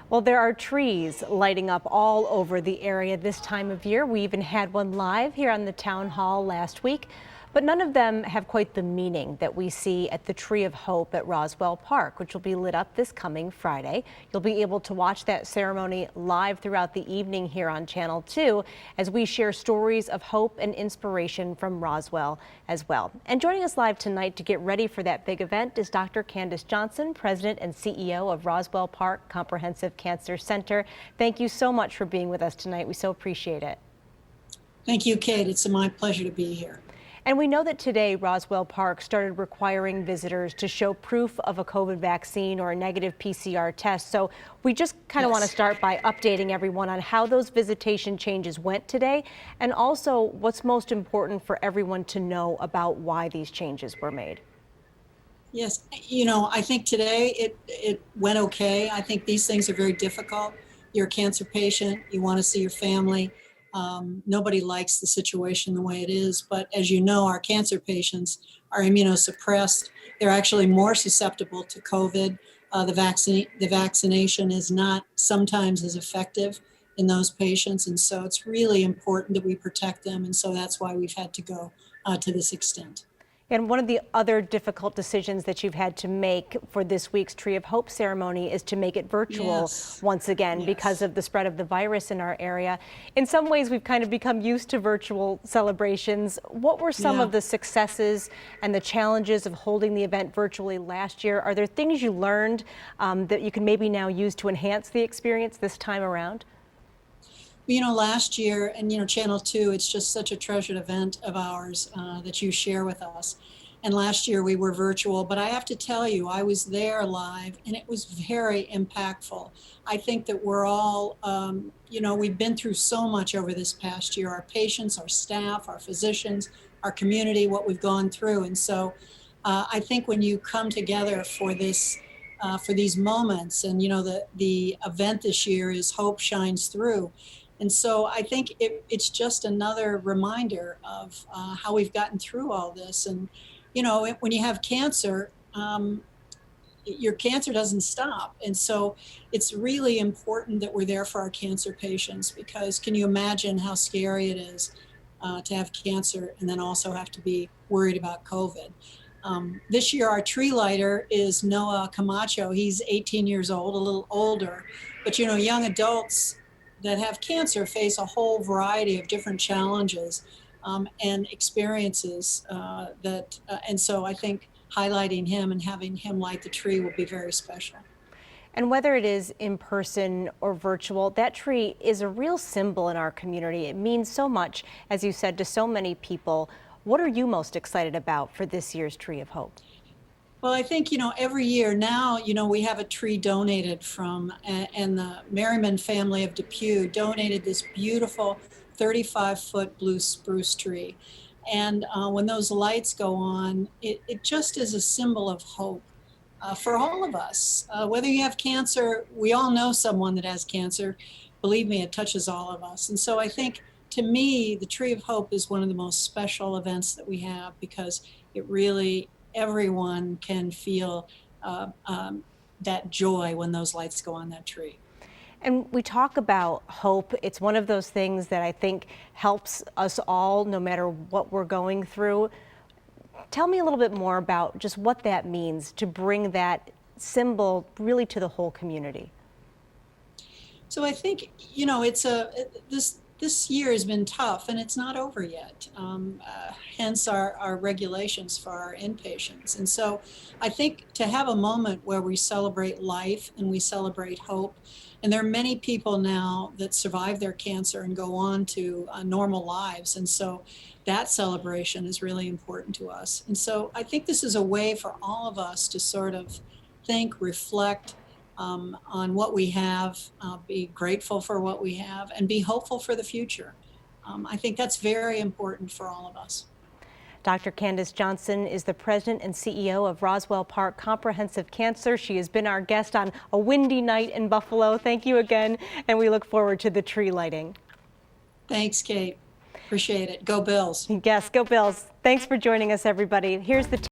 Well, there are trees lighting up all over the area this time of year. We even had one live here on the town hall last week, but none of them have quite the meaning that we see at the Tree of Hope at Roswell Park, which will be lit up this coming Friday. You'll be able to watch that ceremony live throughout the evening here on Channel 2 as we share stories of hope and inspiration from Roswell as well. And joining us live tonight to get ready for that big event is Dr. Candace Johnson, President and CEO of Roswell Park Comprehensive Cancer Center. Thank you so much for being with us tonight. We so appreciate it. Thank you, Kate. It's my pleasure to be here. And we know that today Roswell Park started requiring visitors to show proof of a COVID vaccine or a negative PCR test. So we just kind of want to start by updating everyone on how those visitation changes went today, and also what's most important for everyone to know about why these changes were made. Yes, I think today it went okay. I think these things are very difficult. You're a cancer patient, you want to see your family. Nobody likes the situation the way it is, but as you know, our cancer patients are immunosuppressed. They're actually more susceptible to COVID. The vaccination is not sometimes as effective in those patients, and so it's really important that we protect them, and so that's why we've had to go to this extent. And one of the other difficult decisions that you've had to make for this week's Tree of Hope ceremony is to make it virtual once again because of the spread of the virus in our area. In some ways, we've kind of become used to virtual celebrations. What were some of the successes and the challenges of holding the event virtually last year? Are there things you learned that you can maybe now use to enhance the experience this time around? Last year, and Channel 2, it's just such a treasured event of ours that you share with us. And last year we were virtual, but I have to tell you, I was there live and it was very impactful. I think that we're all, we've been through so much over this past year, our patients, our staff, our physicians, our community, what we've gone through. And so I think when you come together for this, for these moments, and the event this year is Hope Shines Through. And so I think it's just another reminder of how we've gotten through all this. And, when you have cancer, your cancer doesn't stop. And so it's really important that we're there for our cancer patients, because can you imagine how scary it is to have cancer and then also have to be worried about COVID? This year, our tree lighter is Noah Camacho. He's 18 years old, a little older, but young adults that have cancer face a whole variety of different challenges and experiences and so I think highlighting him and having him light the tree will be very special. And whether it is in person or virtual, that tree is a real symbol in our community. It means so much, as you said, to so many people. What are you most excited about for this year's Tree of Hope? Well, I think, every year now, we have a tree donated from, and the Merriman family of Depew donated this beautiful 35-foot blue spruce tree. And when those lights go on, it just is a symbol of hope for all of us. Whether you have cancer, we all know someone that has cancer. Believe me, it touches all of us. And so I think, to me, the Tree of Hope is one of the most special events that we have, because it really, everyone can feel that joy when those lights go on that tree. And we talk about hope. It's one of those things that I think helps us all, no matter what we're going through. Tell me a little bit more about just what that means to bring that symbol really to the whole community. So I think, this year has been tough, and it's not over yet, hence our regulations for our inpatients. And so I think to have a moment where we celebrate life and we celebrate hope, and there are many people now that survive their cancer and go on to normal lives, and so that celebration is really important to us. And so I think this is a way for all of us to sort of think, reflect, on what we have, be grateful for what we have, and be hopeful for the future. I think that's very important for all of us. Dr. Candace Johnson is the President and CEO of Roswell Park Comprehensive Cancer. She has been our guest on a windy night in Buffalo. Thank you again, and we look forward to the tree lighting. Thanks, Kate. Appreciate it. Go Bills. Yes, go Bills. Thanks for joining us, everybody. Here's the